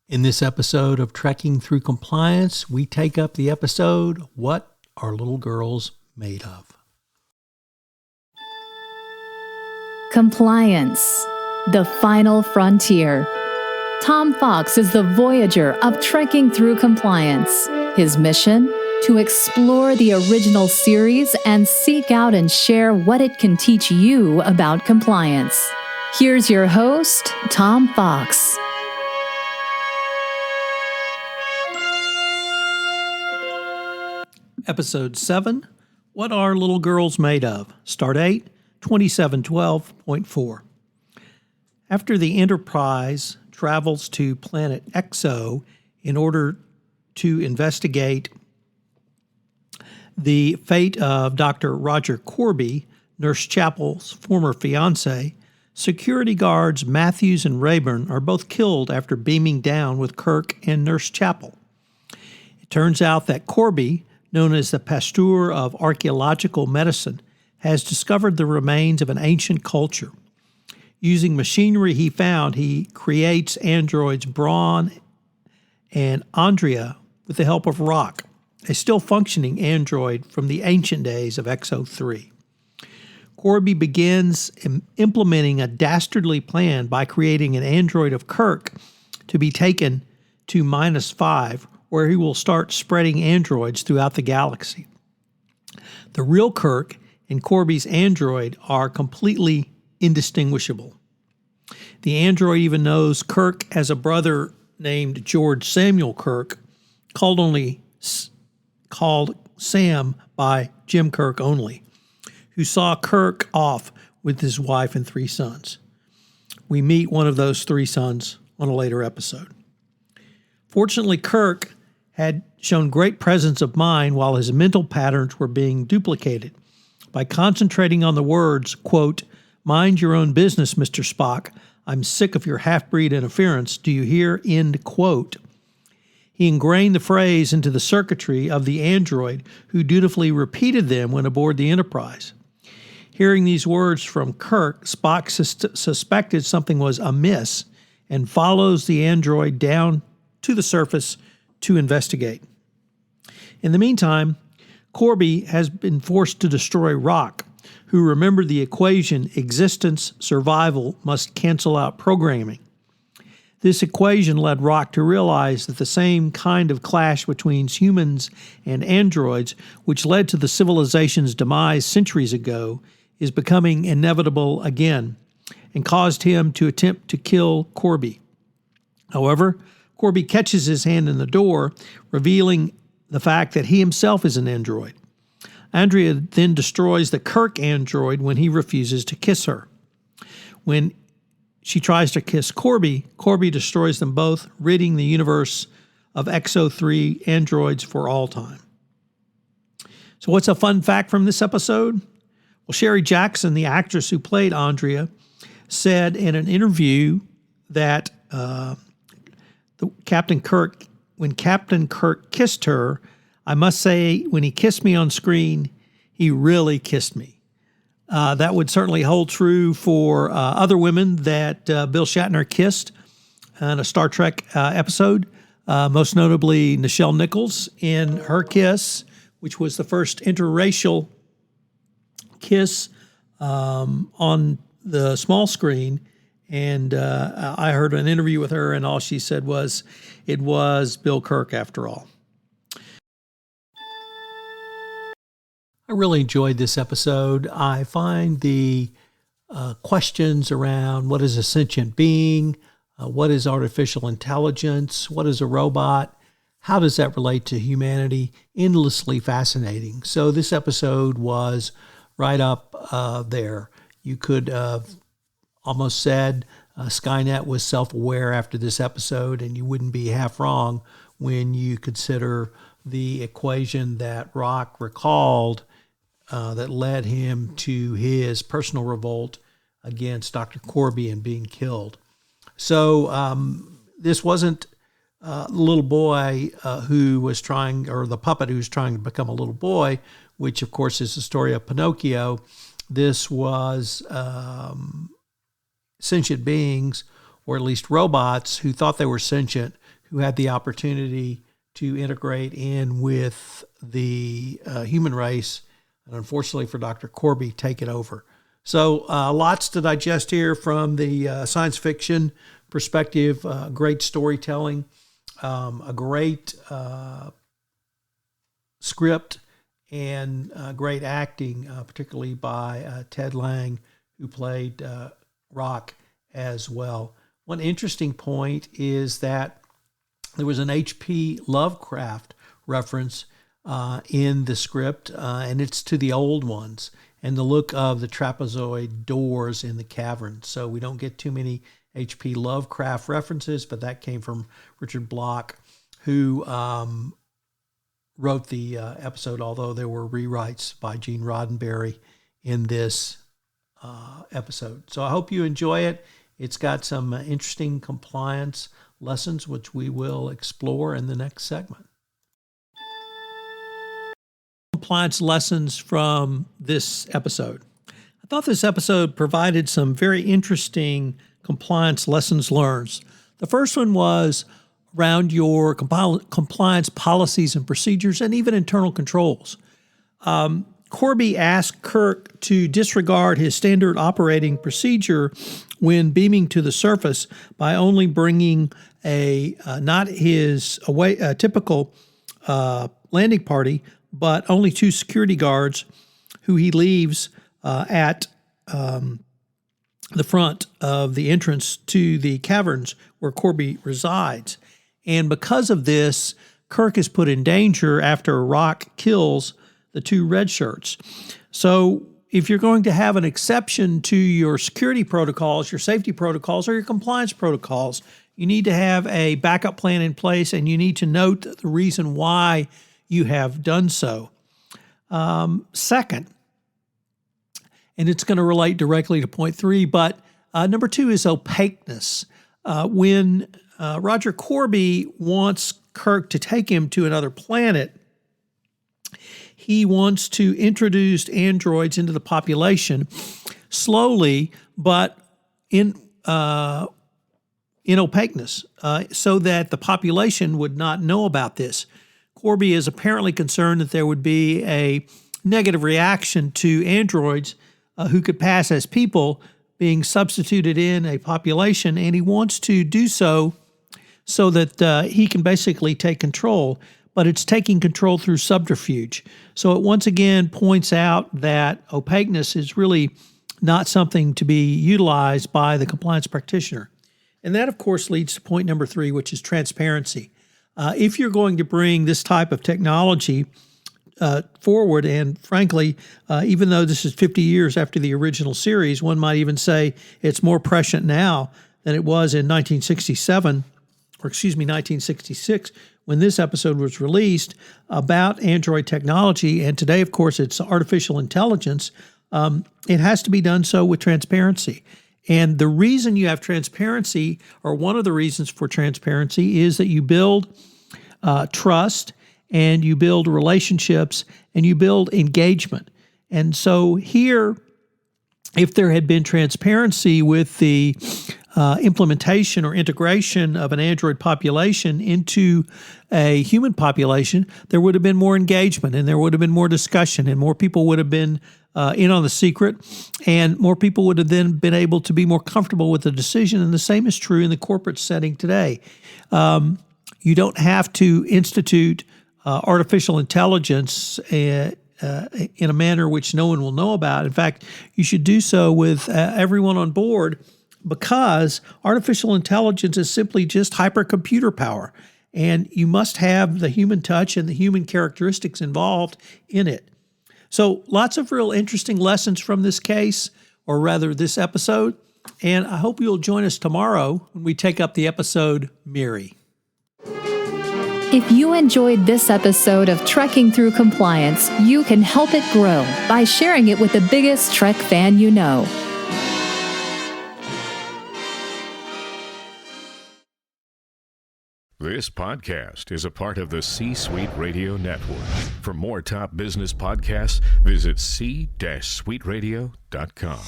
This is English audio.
In this episode of Trekking Through Compliance, we take up the episode, What Are Little Girls Made Of? Compliance, the final frontier. Tom Fox is the voyager of Trekking Through Compliance. His mission? To explore the original series and seek out and share what it can teach you about compliance. Here's your host, Tom Fox. Episode 7, What Are Little Girls Made Of? Start 8, 2712.4. After the Enterprise travels to planet Exo in order to investigate the fate of Dr. Roger Corby, Nurse Chapel's former fiancé, security guards Matthews and Rayburn are both killed after beaming down with Kirk and Nurse Chapel. It turns out that Corby, known as the Pasteur of archeological medicine, has discovered the remains of an ancient culture. Using machinery he found, he creates androids Braun and Andrea with the help of Rock, a still functioning android from the ancient days of Exo III. Corby begins implementing a dastardly plan by creating an android of Kirk to be taken to Minas 5, where he will start spreading androids throughout the galaxy. The real Kirk and Corby's android are completely indistinguishable. The android even knows Kirk as a brother named George Samuel Kirk, called Sam by Jim Kirk only, who saw Kirk off with his wife and 3 sons. We meet one of those 3 sons on a later episode. Fortunately, Kirk had shown great presence of mind while his mental patterns were being duplicated. By concentrating on the words, quote, "Mind your own business, Mr. Spock. I'm sick of your half-breed interference. Do you hear?" End quote. He ingrained the phrase into the circuitry of the android, who dutifully repeated them when aboard the Enterprise. Hearing these words from Kirk, Spock suspected something was amiss and follows the android down to the surface to investigate. In the meantime, Corby has been forced to destroy Rock, who remembered the equation existence, survival must cancel out programming. This equation led Rock to realize that the same kind of clash between humans and androids, which led to the civilization's demise centuries ago, is becoming inevitable again, and caused him to attempt to kill Corby. However, Corby catches his hand in the door, revealing the fact that he himself is an android. Andrea then destroys the Kirk android when he refuses to kiss her. When she tries to kiss Corby, Corby destroys them both, ridding the universe of Exo III androids for all time. So what's a fun fact from this episode? Well, Sherry Jackson, the actress who played Andrea, said in an interview that when Captain Kirk kissed her, I must say, when he kissed me on screen, he really kissed me. That would certainly hold true for other women that Bill Shatner kissed in a Star Trek episode, most notably Nichelle Nichols in her kiss, which was the first interracial kiss on the small screen. And I heard an interview with her, and all she said was, it was Bill Kirk after all. I really enjoyed this episode. I find the questions around what is a sentient being, what is artificial intelligence, what is a robot, how does that relate to humanity, endlessly fascinating. So this episode was right up there. You could almost said Skynet was self-aware after this episode, and you wouldn't be half wrong when you consider the equation that Rock recalled that led him to his personal revolt against Dr. Corby and being killed. So this wasn't the little boy who was trying, or the puppet who was trying to become a little boy, which of course is the story of Pinocchio. This was sentient beings, or at least robots, who thought they were sentient, who had the opportunity to integrate in with the human race, and unfortunately for Dr. Corby, take it over. So lots to digest here from the science fiction perspective, great storytelling, a great script, and great acting, particularly by Ted Lang, who played Rock as well. One interesting point is that there was an H.P. Lovecraft reference in the script, and it's to the old ones and the look of the trapezoid doors in the cavern. So we don't get too many H.P. Lovecraft references, but that came from Richard Block, who wrote the episode, although there were rewrites by Gene Roddenberry in this episode. So I hope you enjoy it. It's got some interesting compliance lessons, which we will explore in the next segment. Compliance lessons from this episode. I thought this episode provided some very interesting compliance lessons learned. The first one was around your compliance policies and procedures and even internal controls. Corby asked Kirk to disregard his standard operating procedure when beaming to the surface by only bringing not his typical landing party, but only 2 security guards who he leaves at the front of the entrance to the caverns where Corby resides. And because of this, Kirk is put in danger after Rock kills the 2 red shirts. So if you're going to have an exception to your security protocols, your safety protocols, or your compliance protocols, you need to have a backup plan in place, and you need to note the reason why you have done so. Second, and it's going to relate directly to point 3, but number 2 is opaqueness. When Roger Corby wants Kirk to take him to another planet, he wants to introduce androids into the population slowly, but in opaqueness, so that the population would not know about this. Corby is apparently concerned that there would be a negative reaction to androids who could pass as people being substituted in a population, and he wants to do so that he can basically take control, but it's taking control through subterfuge. So it once again points out that opaqueness is really not something to be utilized by the compliance practitioner. And that, of course, leads to point number 3, which is transparency. If you're going to bring this type of technology forward, and frankly, even though this is 50 years after the original series, one might even say it's more prescient now than it was in 1966, when this episode was released, about Android technology. And today, of course, it's artificial intelligence. It has to be done so with transparency. And the reason you have transparency, or one of the reasons for transparency, is that you build trust, and you build relationships, and you build engagement. And so here, if there had been transparency with the implementation or integration of an android population into a human population, there would have been more engagement, and there would have been more discussion, and more people would have been in on the secret, and more people would have then been able to be more comfortable with the decision. And the same is true in the corporate setting today. You don't have to institute artificial intelligence in a manner which no one will know about. In fact, you should do so with everyone on board, because artificial intelligence is simply just hypercomputer power, and you must have the human touch and the human characteristics involved in it. So lots of real interesting lessons from this case, or rather this episode, and I hope you'll join us tomorrow when we take up the episode Miri. If you enjoyed this episode of Trekking Through Compliance, you can help it grow by sharing it with the biggest Trek fan you know. This podcast is a part of the C-Suite Radio Network. For more top business podcasts, visit c-suiteradio.com.